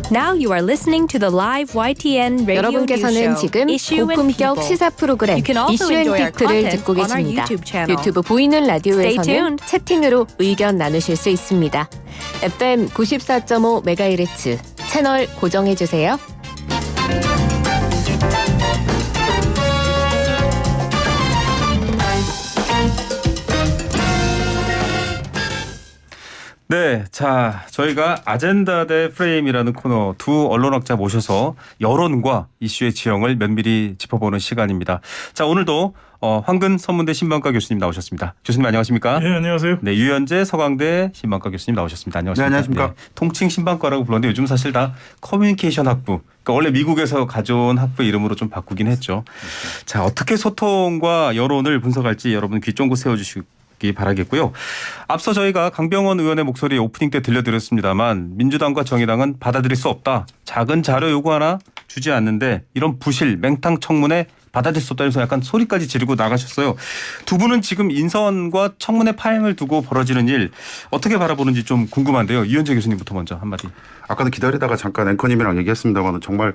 Now you are listening to the live YTN radio 여러분께서는 news show, 지금 Issue and 고품격 People. 시사 프로그램 You can also 이슈 앤 enjoy our 픽트를 content 듣고 on our 계십니다. YouTube channel. 유튜브 보이는 Stay 라디오에서는 tuned. 채팅으로 의견 나누실 수 있습니다. FM 94.5MHz 채널 고정해주세요. 네, 자 저희가 아젠다 대 프레임이라는 코너 두 언론학자 모셔서 여론과 이슈의 지형을 면밀히 짚어보는 시간입니다. 자 오늘도 황근 선문대 신방과 교수님 나오셨습니다. 교수님 안녕하십니까? 네, 안녕하세요. 네, 유현재 서강대 신방과 교수님 나오셨습니다. 안녕하십니까? 네, 안녕하십니까? 통칭 신방과라고 불렀는데 요즘 사실 다 커뮤니케이션 학부. 그러니까 원래 미국에서 가져온 학부의 이름으로 좀 바꾸긴 했죠. 자 어떻게 소통과 여론을 분석할지 여러분 귀 쫑긋 세워주시기 바라겠고요. 앞서 저희가 강병원 의원의 목소리 오프닝 때 들려드렸습니다만 민주당과 정의당은 받아들일 수 없다. 작은 자료 요구 하나 주지 않는데 이런 부실 맹탕 청문회 받아들일 수 없다면서 약간 소리까지 지르고 나가셨어요. 두 분은 지금 인선과 청문회 파행을 두고 벌어지는 일 어떻게 바라보는지 좀 궁금한데요. 이현재 교수님부터 먼저 한마디. 아까도 기다리다가 잠깐 앵커님이랑 얘기했습니다만 정말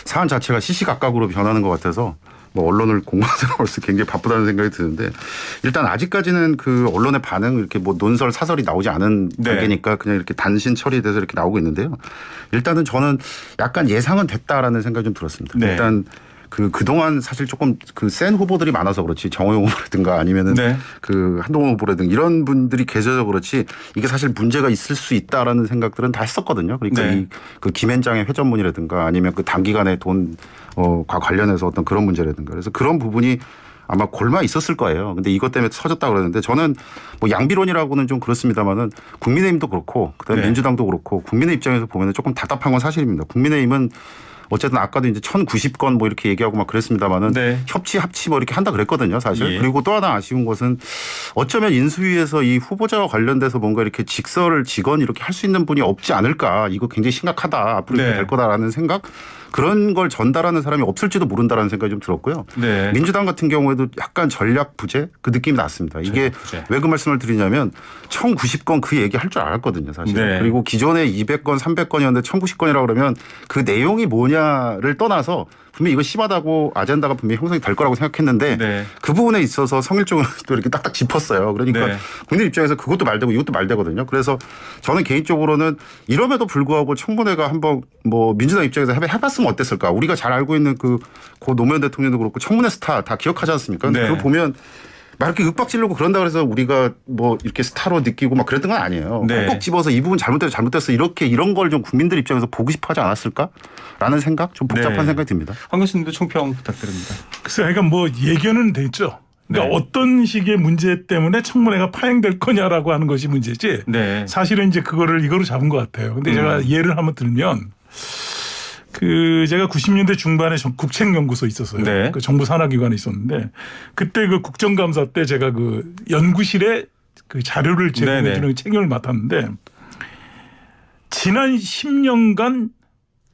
사안 자체가 시시각각으로 변하는 것 같아서 뭐 언론을 공부하는 사람으로서 굉장히 바쁘다는 생각이 드는데 일단 아직까지는 그 언론의 반응 이렇게 뭐 논설 사설이 나오지 않은 단계니까 그냥 이렇게 단신 처리돼서 이렇게 나오고 있는데요. 일단은 저는 약간 예상은 됐다라는 생각이 좀 들었습니다. 네. 일단 그동안 사실 조금 그 센 후보들이 많아서 그렇지 정호영 후보라든가 아니면은 네. 그 한동훈 후보라든가 이런 분들이 계셔서 그렇지 이게 사실 문제가 있을 수 있다라는 생각들은 다 했었거든요. 그러니까 네. 그 김앤장의 회전문이라든가 아니면 그 단기간에 과 관련해서 어떤 그런 문제라든가 그래서 그런 부분이 아마 골마 있었을 거예요. 근데 이것 때문에 터졌다 그러는데 저는 뭐 양비론이라고는 좀 그렇습니다만은 국민의힘도 그렇고 그다음에 네. 민주당도 그렇고 국민의 입장에서 보면 조금 답답한 건 사실입니다. 국민의힘은 어쨌든 아까도 이제 1090건 뭐 이렇게 얘기하고 막 그랬습니다만은 네. 협치 합치 뭐 이렇게 한다 그랬거든요 사실. 예. 그리고 또 하나 아쉬운 것은 어쩌면 인수위에서 이 후보자와 관련돼서 뭔가 이렇게 직설 이렇게 할 수 있는 분이 없지 않을까. 이거 굉장히 심각하다. 앞으로 이렇게 네. 될 거다라는 생각. 그런 걸 전달하는 사람이 없을지도 모른다라는 생각이 좀 들었고요. 네. 민주당 같은 경우에도 약간 전략 부재 그 느낌이 났습니다. 이게 부재. 왜 그 말씀을 드리냐면 1090건 그 얘기 할 줄 알았거든요 사실. 네. 그리고 기존에 200건 300건이었는데 1090건이라고 그러면 그 내용이 뭐냐를 떠나서 분명히 이거 심하다고 아젠다가 분명히 형성이 될 거라고 생각했는데 네. 그 부분에 있어서 성일종을 또 이렇게 딱딱 짚었어요. 그러니까 네. 국민 입장에서 그것도 말되고 이것도 말되거든요. 그래서 저는 개인적으로는 이럼에도 불구하고 청문회가 한번 뭐 민주당 입장에서 해봤으면 어땠을까. 우리가 잘 알고 있는 고 노무현 대통령도 그렇고 청문회 스타 다 기억하지 않습니까? 근데 네. 그거 보면 막 이렇게 윽박지르고 그런다 그래서 우리가 뭐 이렇게 스타로 느끼고 막 그랬던 건 아니에요. 네. 꼭 집어서 이 부분 잘못됐어 이런 걸 좀 국민들 입장에서 보고 싶어 하지 않았을까라는 생각 좀 복잡한 네. 생각이 듭니다. 황 교수님도 총평 부탁드립니다. 글쎄, 그러니까 뭐 예견은 됐죠. 그러니까 네. 어떤 식의 문제 때문에 청문회가 파행될 거냐라고 하는 것이 문제지. 네. 사실은 이제 그거를 이거로 잡은 것 같아요. 근데 제가 예를 한번 들면 제가 90년대 중반에 국책연구소 있었어요. 네. 그 정부 산하기관에 있었는데 그때 그 국정감사 때 제가 그 연구실에 그 자료를 제공해 주는 책임을 맡았는데 지난 10년간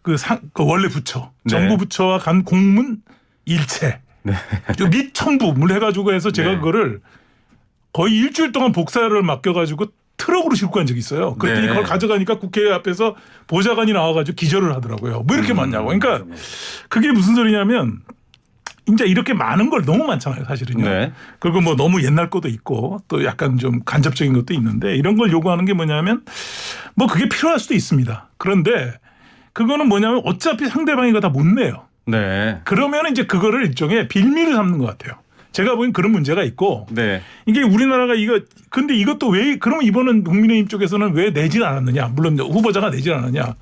그 원래 부처 네. 정부 부처와 간 공문 일체 및 첨부물 해가지고 해서 제가 네. 그거를 거의 일주일 동안 복사를 맡겨가지고 트럭으로 싣고 간 적이 있어요. 그랬더니 네. 그걸 가져가니까 국회 앞에서 보좌관이 나와가지고 기절을 하더라고요. 뭐 이렇게 많냐고. 그러니까 그게 무슨 소리냐면 이제 이렇게 많은 걸 너무 많잖아요, 사실은요. 네. 그리고 뭐 너무 옛날 것도 있고 또 약간 좀 간접적인 것도 있는데 이런 걸 요구하는 게 뭐냐면 뭐 그게 필요할 수도 있습니다. 그런데 그거는 뭐냐면 어차피 상대방이 이거 다 못 내요. 네. 그러면 이제 그거를 일종의 빌미를 삼는 것 같아요. 제가 보기엔 그런 문제가 있고 네. 이게 우리나라가 근데 이것도 왜 그러면 이번은 국민의힘 쪽에서는 왜 내질 않았느냐. 물론 후보자가 내질 않았느냐.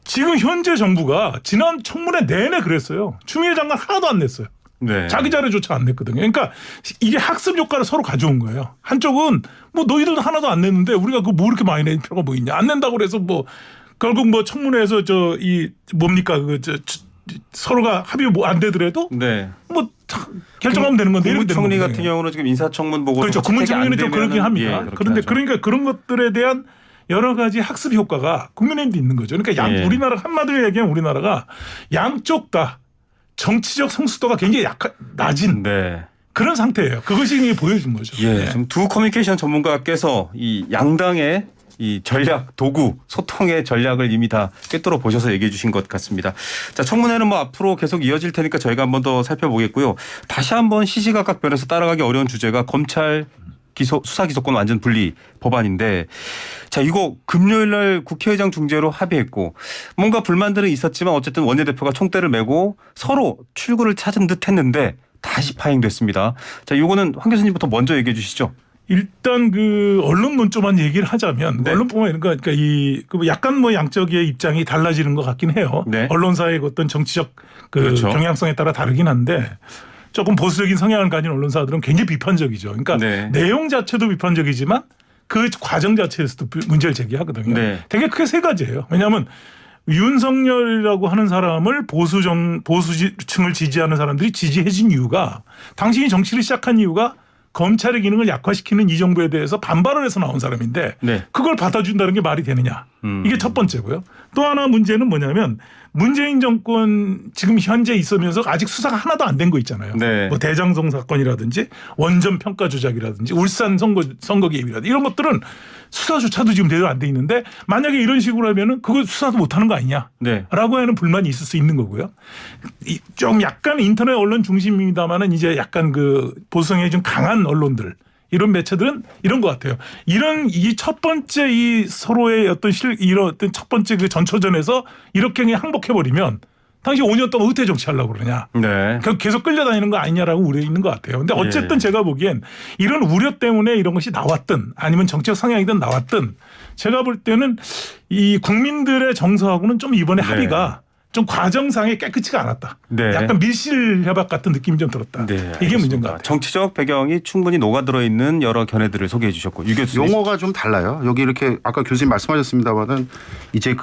지금 현재 정부가 지난 청문회 내내 그랬어요. 추미애 장관 하나도 안 냈어요. 네. 자기 자료조차 안 냈거든요. 그러니까 이게 학습 효과를 서로 가져온 거예요. 한쪽은 뭐 너희들도 하나도 안 냈는데 우리가 그 뭐 이렇게 많이 낼 필요가 뭐 있냐. 안 낸다고 그래서 뭐 결국 뭐 청문회에서 뭡니까 서로가 합의 뭐 안 되더라도 네. 뭐 결정하면 되는 건데 이렇게 되는 국무총리 거거든요. 같은 경우는 지금 인사청문 보고 그렇죠. 국무총리는 좀 그렇긴 합니다. 그런데 그러니까 그런 것들에 대한 여러 가지 학습 효과가 국민의힘도 있는 거죠. 그러니까 예. 우리나라 한마디로 얘기하면 우리나라가 양쪽 다 정치적 성숙도가 굉장히 낮은 네. 그런 상태예요. 그것이 보여준 거죠. 예. 네. 지금 두 커뮤니케이션 전문가께서 이 양당의 이 전략, 도구, 소통의 전략을 이미 다 꿰뚫어 보셔서 얘기해 주신 것 같습니다. 자, 청문회는 뭐 앞으로 계속 이어질 테니까 저희가 한 번 더 살펴보겠고요. 다시 한번 시시각각 변해서 따라가기 어려운 주제가 검찰 수사 기소권 완전 분리 법안인데, 자, 이거 금요일 날 국회의장 중재로 합의했고 뭔가 불만들은 있었지만 어쨌든 원내대표가 총대를 메고 서로 출구를 찾은 듯 했는데 다시 파행됐습니다. 자, 이거는 황 교수님부터 먼저 얘기해 주시죠. 일단 그 언론 논조만 얘기를 하자면 네. 언론뿐만 아니라 그러니까 이 약간 뭐 양쪽의 입장이 달라지는 것 같긴 해요. 네. 언론사의 어떤 정치적 그 그렇죠. 경향성에 따라 다르긴 한데 조금 보수적인 성향을 가진 언론사들은 굉장히 비판적이죠. 그러니까 네. 내용 자체도 비판적이지만 그 과정 자체에서도 문제를 제기하거든요. 네. 되게 크게 세 가지예요. 왜냐하면 윤석열이라고 하는 사람을 보수층을 지지하는 사람들이 지지해준 이유가, 당신이 정치를 시작한 이유가 검찰의 기능을 약화시키는 이 정부에 대해서 반발을 해서 나온 사람인데 네. 그걸 받아준다는 게 말이 되느냐. 이게 첫 번째고요. 또 하나 문제는 뭐냐면 문재인 정권 지금 현재 있으면서 아직 수사가 하나도 안 된 거 있잖아요. 네. 뭐 대장동 사건이라든지 원전 평가 조작이라든지 울산 선거 개입이라든지 이런 것들은 수사조차도 지금 제대로 안 돼 있는데 만약에 이런 식으로 하면은 그거 수사도 못 하는 거 아니냐. 네. 라고 하는 불만이 있을 수 있는 거고요. 좀 약간 인터넷 언론 중심입니다만은 이제 약간 그 보수성이 좀 강한 언론들, 이런 매체들은 이런 것 같아요. 이런 이 첫 번째 이 서로의 어떤 이런 어떤 첫 번째 그 전초전에서 이렇게 그냥 항복해 버리면 당시 5년 동안 의태 정치하려고 그러냐. 네. 계속 끌려다니는 거 아니냐라고 우려 있는 것 같아요. 근데 어쨌든 제가 보기엔 이런 우려 때문에 이런 것이 나왔든 아니면 정책 성향이든 나왔든 제가 볼 때는 이 국민들의 정서하고는 좀 이번에 네. 합의가 좀 과정상에 깨끗이가 않았다. 네. 약간 밀실협약 같은 느낌이 좀 들었다. 네, 이게 알겠습니다. 문제인 것 같아요. 정치적 배경이 충분히 녹아들어 있는 여러 견해들을 소개해 주셨고, 유 교수님. 용어가 좀 달라요. 여기 이렇게 아까 교수님 말씀하셨습니다만은 이제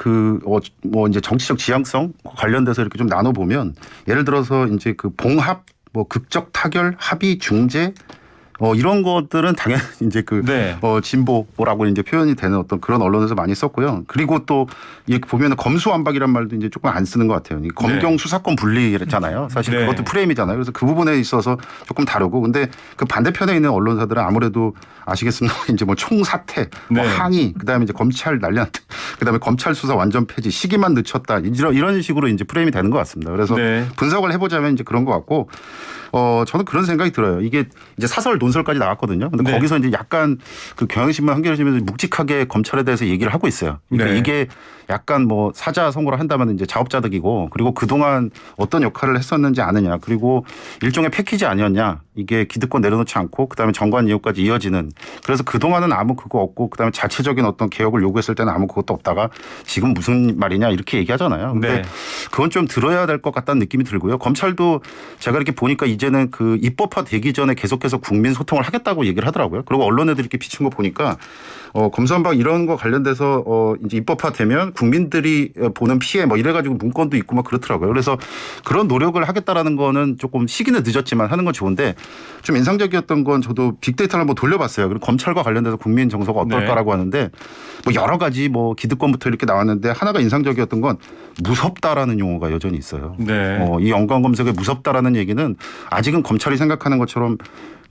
뭐 이제 정치적 지향성 관련돼서 이렇게 좀 나눠 보면 예를 들어서 이제 그 봉합, 뭐 극적 타결, 합의, 중재 이런 것들은 당연히 이제 네. 진보라고 이제 표현이 되는 어떤 그런 언론에서 많이 썼고요. 그리고 또 이렇게 보면은 검수완박이란 말도 이제 조금 안 쓰는 것 같아요. 이 검경 네. 수사권 분리랬잖아요. 사실 네. 그것도 프레임이잖아요. 그래서 그 부분에 있어서 조금 다르고, 근데 그 반대편에 있는 언론사들은 아무래도 아시겠습니다. 이제 뭐 총사퇴, 뭐 네. 항의, 그다음에 이제 검찰 난리났다, 그다음에 검찰 수사 완전 폐지, 시기만 늦췄다, 이런 식으로 이제 프레임이 되는 것 같습니다. 그래서 네. 분석을 해보자면 이제 그런 것 같고. 저는 그런 생각이 들어요. 이게 이제 사설 논설까지 나왔거든요. 근데 네. 거기서 이제 약간 그 경향신문 한겨레신문에서 묵직하게 검찰에 대해서 얘기를 하고 있어요. 그러니까 네. 이게 약간 뭐 사자성어를 한다면 이제 자업자득이고, 그리고 그동안 어떤 역할을 했었는지 아느냐, 그리고 일종의 패키지 아니었냐, 이게 기득권 내려놓지 않고 그다음에 정관 이후까지 이어지는, 그래서 그동안은 아무 그거 없고 그다음에 자체적인 어떤 개혁을 요구했을 때는 아무 그것도 없다가 지금 무슨 말이냐 이렇게 얘기하잖아요. 근데 네. 그건 좀 들어야 될 것 같다는 느낌이 들고요. 검찰도 제가 이렇게 보니까 이제는 그 입법화 되기 전에 계속해서 국민 소통을 하겠다고 얘기를 하더라고요. 그리고 언론에도 이렇게 비친 거 보니까 검수완박 이런 거 관련돼서 이제 입법화되면 국민들이 보는 피해 뭐 이래가지고 문건도 있고 막 그렇더라고요. 그래서 그런 노력을 하겠다라는 거는 조금 시기는 늦었지만 하는 건 좋은데, 좀 인상적이었던 건 저도 빅데이터를 한번 돌려봤어요. 그리고 검찰과 관련돼서 국민 정서가 어떨까라고 하는데 뭐 여러 가지 뭐 기득권부터 이렇게 나왔는데 하나가 인상적이었던 건 무섭다라는 용어가 여전히 있어요. 네. 이 연관 검색에 무섭다라는 얘기는 아직은 검찰이 생각하는 것처럼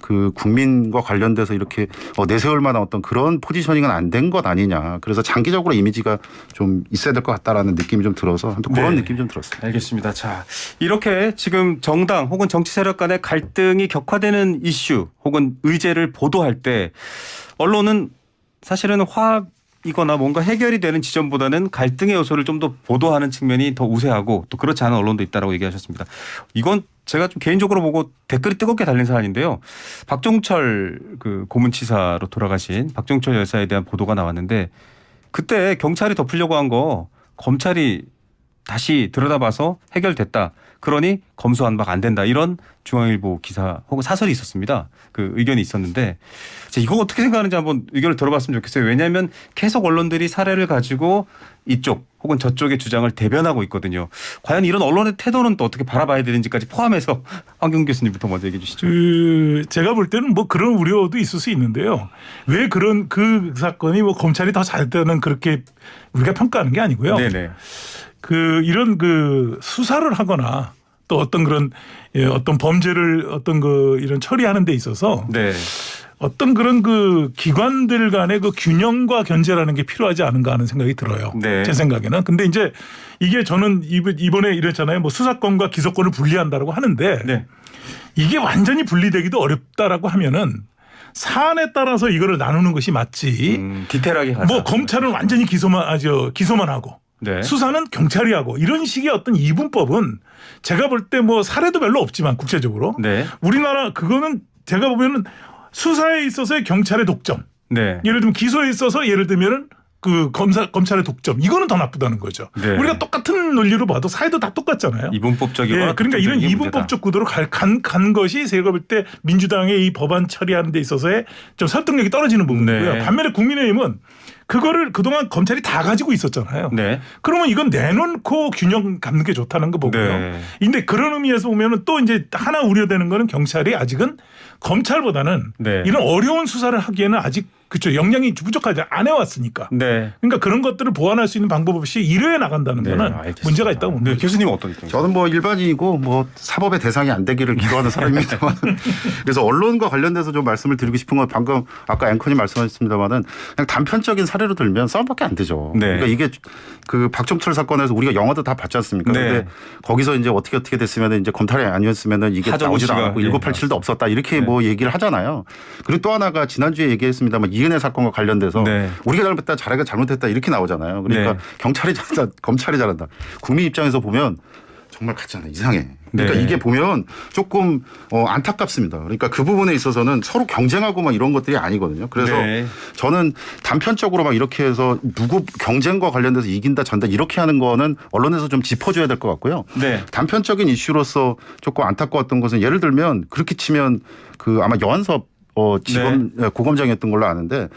그 국민과 관련돼서 이렇게 내세울 만한 어떤 그런 포지셔닝은 안 된 것 아니냐. 그래서 장기적으로 이미지가 좀 있어야 될 것 같다라는 느낌이 좀 들어서 아무튼 그런 네. 느낌이 좀 들었습니다. 알겠습니다. 자, 이렇게 지금 정당 혹은 정치 세력 간의 갈등이 격화되는 이슈 혹은 의제를 보도할 때 언론은 사실은 화합이거나 뭔가 해결이 되는 지점보다는 갈등의 요소를 좀 더 보도하는 측면이 더 우세하고 또 그렇지 않은 언론도 있다라고 얘기하셨습니다. 이건 제가 좀 개인적으로 보고 댓글이 뜨겁게 달린 사안인데요. 박종철 그 고문치사로 돌아가신 박종철 여사에 대한 보도가 나왔는데, 그때 경찰이 덮으려고 한 거 검찰이 다시 들여다봐서 해결됐다. 그러니 검수완박 안 된다. 이런 중앙일보 기사 혹은 사설이 있었습니다. 그 의견이 있었는데, 이거 어떻게 생각하는지 한번 의견을 들어봤으면 좋겠어요. 왜냐하면 계속 언론들이 사례를 가지고 이쪽 혹은 저쪽의 주장을 대변하고 있거든요. 과연 이런 언론의 태도는 또 어떻게 바라봐야 되는지까지 포함해서 황교안 교수님부터 먼저 얘기해 주시죠. 제가 볼 때는 뭐 그런 우려도 있을 수 있는데요. 왜 그런 그 사건이 뭐 검찰이 더 잘했다는 그렇게 우리가 평가하는 게 아니고요. 네네. 이런 수사를 하거나 또 어떤 그런 어떤 범죄를 이런 처리하는 데 있어서 네. 어떤 그런 그 기관들 간의 그 균형과 견제라는 게 필요하지 않은가 하는 생각이 들어요. 네. 제 생각에는. 근데 이제 이게 저는 이번에 이랬잖아요. 뭐 수사권과 기소권을 분리한다라고 하는데 네. 이게 완전히 분리되기도 어렵다라고 하면은 사안에 따라서 이거를 나누는 것이 맞지. 디테일하게 가자. 뭐 검찰은 완전히 기소만 하고 네. 수사는 경찰이 하고 이런 식의 어떤 이분법은 제가 볼 때 뭐 사례도 별로 없지만 국제적으로 네. 우리나라 그거는 제가 보면은 수사에 있어서의 경찰의 독점. 네. 예를 들면 기소에 있어서 예를 들면은 그 검찰의 독점. 이거는 더 나쁘다는 거죠. 네. 우리가 똑같은 논리로 봐도 사회도 다 똑같잖아요. 이분법적이거나 예, 그러니까 이런 이분법적 구도로 간 것이 제가 볼 때 민주당의 이 법안 처리하는 데 있어서의 좀 설득력이 떨어지는 부분이고요. 네. 반면에 국민의힘은 그거를 그동안 검찰이 다 가지고 있었잖아요. 네. 그러면 이건 내놓고 균형 갖는 게 좋다는 거 보고요. 네. 근데 그런 의미에서 보면은 또 이제 하나 우려되는 거는 경찰이 아직은 검찰보다는 네. 이런 어려운 수사를 하기에는 아직 그렇죠. 역량이 부족하지 안 해왔으니까. 네. 그러니까 그런 것들을 보완할 수 있는 방법 없이 1회에 나간다는 네, 거는 알겠습니다. 문제가 있다고 봅니다. 네, 교수님 어떤 입장이세요? 저는 뭐 일반인이고 뭐 사법의 대상이 안 되기를 기도하는 사람입니다만 그래서 언론과 관련돼서 좀 말씀을 드리고 싶은 건 방금 아까 앵커님 말씀하셨습니다만은 그냥 단편적인 사례로 들면 싸움밖에 안 되죠. 네. 그러니까 이게 그 박종철 사건에서 우리가 영화도 다 봤지 않습니까? 네. 근데 거기서 이제 어떻게 됐으면 이제 검찰이 아니었으면은 이게 하정우 나오지도 씨가, 않았고 네, 1987도 없었다 이렇게 네. 뭐 얘기를 하잖아요. 그리고 또 하나가 지난주에 얘기했습니다만 이은혜 사건과 관련돼서 네. 우리가 잘못했다 자기가 잘못했다 이렇게 나오잖아요. 그러니까 네. 경찰이 잘한다 검찰이 잘한다. 국민 입장에서 보면 정말 같지 않아 이상해. 그러니까 네. 이게 보면 조금 안타깝습니다. 그러니까 그 부분에 있어서는 서로 경쟁하고 막 이런 것들이 아니거든요. 그래서 네. 저는 단편적으로 막 이렇게 해서 누구 경쟁과 관련돼서 이긴다 전다 이렇게 하는 거는 언론에서 좀 짚어줘야 될 것 같고요. 네. 단편적인 이슈로서 조금 안타까웠던 것은 예를 들면 그렇게 치면 그 아마 여한섭 고검장이었던 걸로 아는데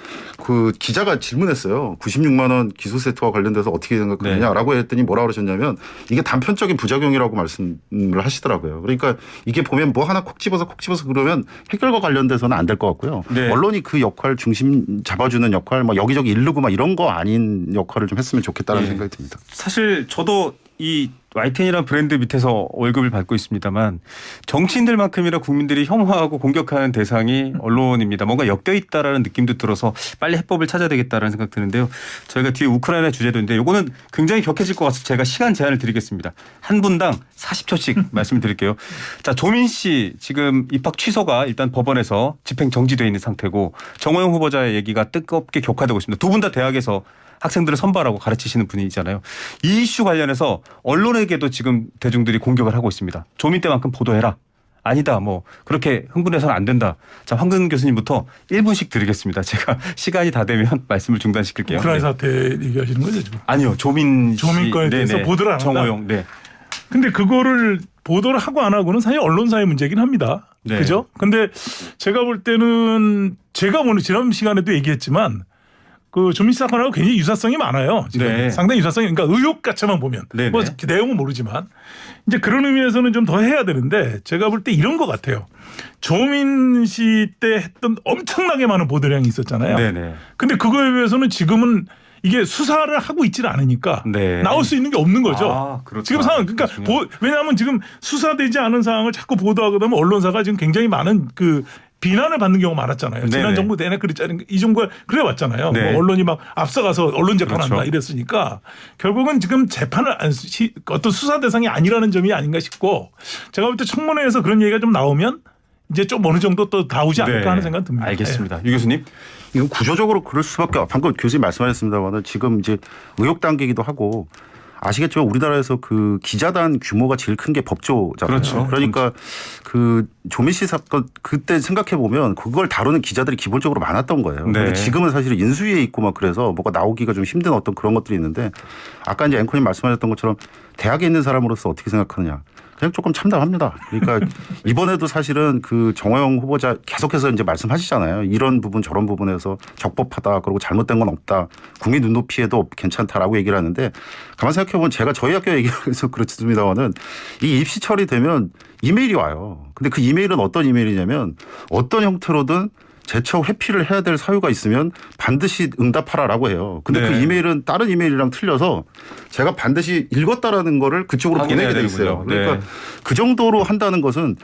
그 기자가 질문했어요. 96만 원 기소 세트와 관련돼서 어떻게 생각하느냐라고 했더니 뭐라 그러셨냐면 이게 단편적인 부작용이라고 말씀을 하시더라고요. 그러니까 이게 보면 뭐 하나 콕 집어서 그러면 해결과 관련돼서는 안 될 것 같고요. 네. 언론이 그 역할 중심 잡아주는 역할 막 여기저기 이르고 막 이런 거 아닌 역할을 좀 했으면 좋겠다는 네. 생각이 듭니다. 사실 저도 이 YTN이라는 브랜드 밑에서 월급을 받고 있습니다만 정치인들만큼이나 국민들이 혐오하고 공격하는 대상이 언론입니다. 뭔가 엮여 있다라는 느낌도 들어서 빨리 해법을 찾아야 되겠다라는 생각 드는데요. 저희가 뒤에 우크라이나 주제도 있는데 이거는 굉장히 격해질 것 같아서 제가 시간 제한을 드리겠습니다. 한 분당 40초씩 말씀드릴게요. 자, 조민 씨 지금 입학 취소가 일단 법원에서 집행 정지되어 있는 상태고 정호영 후보자의 얘기가 뜨겁게 격화되고 있습니다. 두 분 다 대학에서 학생들을 선발하고 가르치시는 분이잖아요. 이 이슈 관련해서 언론에게도 지금 대중들이 공격을 하고 있습니다. 조민 때만큼 보도해라. 아니다. 뭐 그렇게 흥분해서는 안 된다. 자, 황근 교수님부터 1분씩 드리겠습니다. 제가 시간이 다 되면 말씀을 중단시킬게요. 우크라이나 네. 사태 얘기하시는 거죠 지금? 아니요. 조민 거에 대해서 보도를 안 한다. 정호영. 네. 근데 그거를 보도를 하고 안 하고는 사실 언론사의 문제긴 합니다. 네. 그죠? 근데 제가 볼 때는 제가 오늘 지난 시간에도 얘기했지만 그 조민 씨 사건하고 굉장히 유사성이 많아요. 지금 네. 상당히 유사성이 그러니까 의혹 자체만 보면 네네. 뭐 내용은 모르지만 이제 그런 의미에서는 좀 더 해야 되는데 제가 볼 때 이런 것 같아요. 조민 씨 때 했던 엄청나게 많은 보도량이 있었잖아요. 네네. 근데 그거에 비해서는 지금은 이게 수사를 하고 있지는 않으니까 네. 나올 수 있는 게 없는 거죠. 아, 그렇다. 지금 상황 그러니까 왜냐하면 지금 수사되지 않은 사항을 자꾸 보도하게 되면 언론사가 지금 굉장히 많은 그 비난을 받는 경우가 많았잖아요. 지난 네네. 정부 내내 그랬잖아요. 이 정부가 그래 왔잖아요. 네. 뭐 언론이 막 앞서가서 언론 재판한다 그렇죠. 이랬으니까 결국은 지금 재판을 어떤 수사 대상이 아니라는 점이 아닌가 싶고 제가 볼 때 청문회에서 그런 얘기가 좀 나오면 이제 좀 어느 정도 또 나오지 않을까 네. 하는 생각 듭니다. 알겠습니다. 유 교수님. 이건 구조적으로 그럴 수밖에 방금 교수님 말씀하셨습니다만 지금 이제 의혹 단계이기도 하고 아시겠지만 우리나라에서 그 기자단 규모가 제일 큰 게 법조잖아요. 그렇죠. 그러니까 그 조민 씨 사건 그때 생각해 보면 그걸 다루는 기자들이 기본적으로 많았던 거예요. 네. 근데 지금은 사실 인수위에 있고 막 그래서 뭐가 나오기가 좀 힘든 어떤 그런 것들이 있는데 아까 이제 앵커님 말씀하셨던 것처럼 대학에 있는 사람으로서 어떻게 생각하느냐. 그냥 조금 참담합니다. 그러니까 이번에도 사실은 그 정호영 후보자 계속해서 이제 말씀하시잖아요. 이런 부분 저런 부분에서 적법하다. 그리고 잘못된 건 없다. 국민 눈높이에도 괜찮다라고 얘기를 하는데 가만 생각해 보면 제가 저희 학교 얘기해서 그렇습니다만은 이 입시 처리되면 이메일이 와요. 근데 그 이메일은 어떤 이메일이냐면 어떤 형태로든 재척 회피를 해야 될 사유가 있으면 반드시 응답하라라고 해요. 근데 네. 그 이메일은 다른 이메일이랑 틀려서 제가 반드시 읽었다라는 거를 그쪽으로 확인해야 보내게 돼 있어요. 되는군요. 그러니까 네. 그 정도로 한다는 것은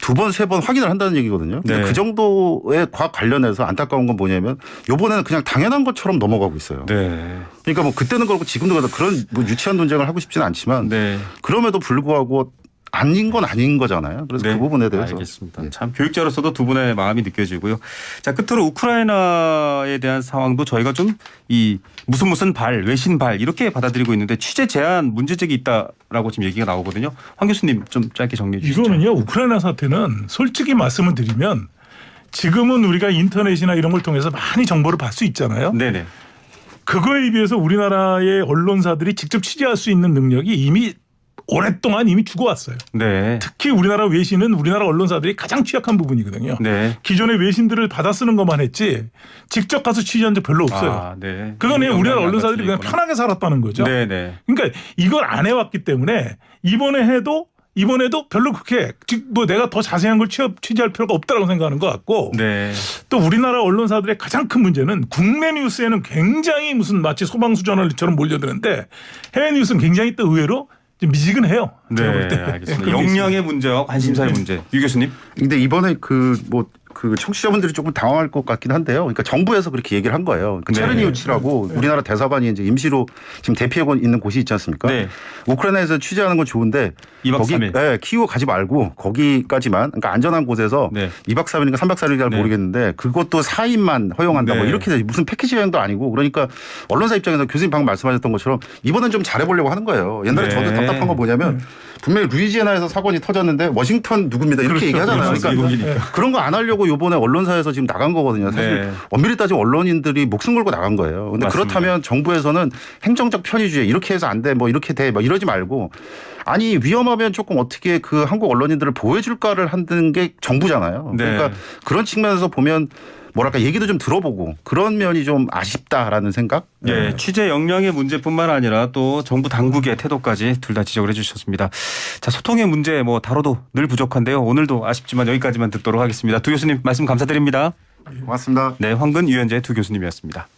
두 번, 세 번 확인을 한다는 얘기거든요. 근데 네. 그 정도의 과학 관련해서 안타까운 건 뭐냐면 이번에는 그냥 당연한 것처럼 넘어가고 있어요. 네. 그러니까 뭐 그때는 그렇고 지금도 그렇고 그런 뭐 유치한 논쟁을 하고 싶지는 않지만 네. 그럼에도 불구하고 아닌 건 아닌 거잖아요. 그래서 네. 그 부분에 대해서 알겠습니다. 예. 참 교육자로서도 두 분의 마음이 느껴지고요. 자, 끝으로 우크라이나에 대한 상황도 저희가 좀 이 무슨 발, 외신 발 이렇게 받아들이고 있는데 취재 제한 문제제기 있다라고 지금 얘기가 나오거든요. 황 교수님 좀 짧게 정리해 주시죠. 이거는요. 우크라이나 사태는 솔직히 말씀을 드리면 지금은 우리가 인터넷이나 이런 걸 통해서 많이 정보를 받을 수 있잖아요. 네네. 그거에 비해서 우리나라의 언론사들이 직접 취재할 수 있는 능력이 이미 오랫동안 이미 죽어왔어요. 네. 특히 우리나라 외신은 우리나라 언론사들이 가장 취약한 부분이거든요. 네. 기존의 외신들을 받아 쓰는 것만 했지 직접 가서 취재한 적 별로 없어요. 아, 네. 그건 그냥 우리나라 언론사들이 그냥 있구나. 편하게 살았다는 거죠. 네네. 그러니까 이걸 안 해왔기 때문에 이번에도 별로 그렇게 뭐 내가 더 자세한 걸 취재할 필요가 없다라고 생각하는 것 같고 네. 또 우리나라 언론사들의 가장 큰 문제는 국내 뉴스에는 굉장히 무슨 마치 소방수 저널리처럼 몰려드는데 해외 뉴스는 굉장히 또 의외로 좀 미지근해요. 제가 볼 네. 때. 알겠습니다. 그런 게 역량의 문제와 관심사의 문제. 유 교수님. 근데 이번에 그 청취자분들이 조금 당황할 것 같긴 한데요. 그러니까 정부에서 그렇게 얘기를 한 거예요. 그러니까 네. 체르니우치라고 우리나라 대사관이 이제 임시로 지금 대피하고 있는 곳이 있지 않습니까? 네. 우크라이나에서 취재하는 건 좋은데 2박 거기 3일. 네, 키이우 가지 말고 거기까지만 그러니까 안전한 곳에서 네. 2박 3일인가 3박 4일인가 잘 네. 모르겠는데 그것도 4인만 허용한다. 뭐 네. 이렇게 돼. 무슨 패키지 여행도 아니고 그러니까 언론사 입장에서 교수님 방금 말씀하셨던 것처럼 이번엔 좀 잘해보려고 하는 거예요. 옛날에 네. 저도 답답한 거 뭐냐면 분명히 루이지애나에서 사건이 터졌는데 워싱턴 누구입니다. 이렇게 얘기하잖아요. 그렇죠. 그러니까 미국이니까. 그런 거 안 하려고 이번에 언론사에서 지금 나간 거거든요. 사실 네. 엄밀히 따지면 언론인들이 목숨 걸고 나간 거예요. 근데 맞습니다. 그렇다면 정부에서는 행정적 편의주의 이렇게 해서 안 돼. 뭐 이렇게 돼. 막 이러지 말고 아니 위험하면 조금 어떻게 그 한국 언론인들을 보호해줄까를 하는 게 정부잖아요. 네. 그러니까 그런 측면에서 보면 뭐랄까 얘기도 좀 들어보고 그런 면이 좀 아쉽다라는 생각. 예, 취재 역량의 문제뿐만 아니라 또 정부 당국의 태도까지 둘 다 지적을 해주셨습니다. 자, 소통의 문제 뭐 다뤄도 늘 부족한데요. 오늘도 아쉽지만 여기까지만 듣도록 하겠습니다. 두 교수님 말씀 감사드립니다. 고맙습니다. 네, 황근 유현재 두 교수님이었습니다.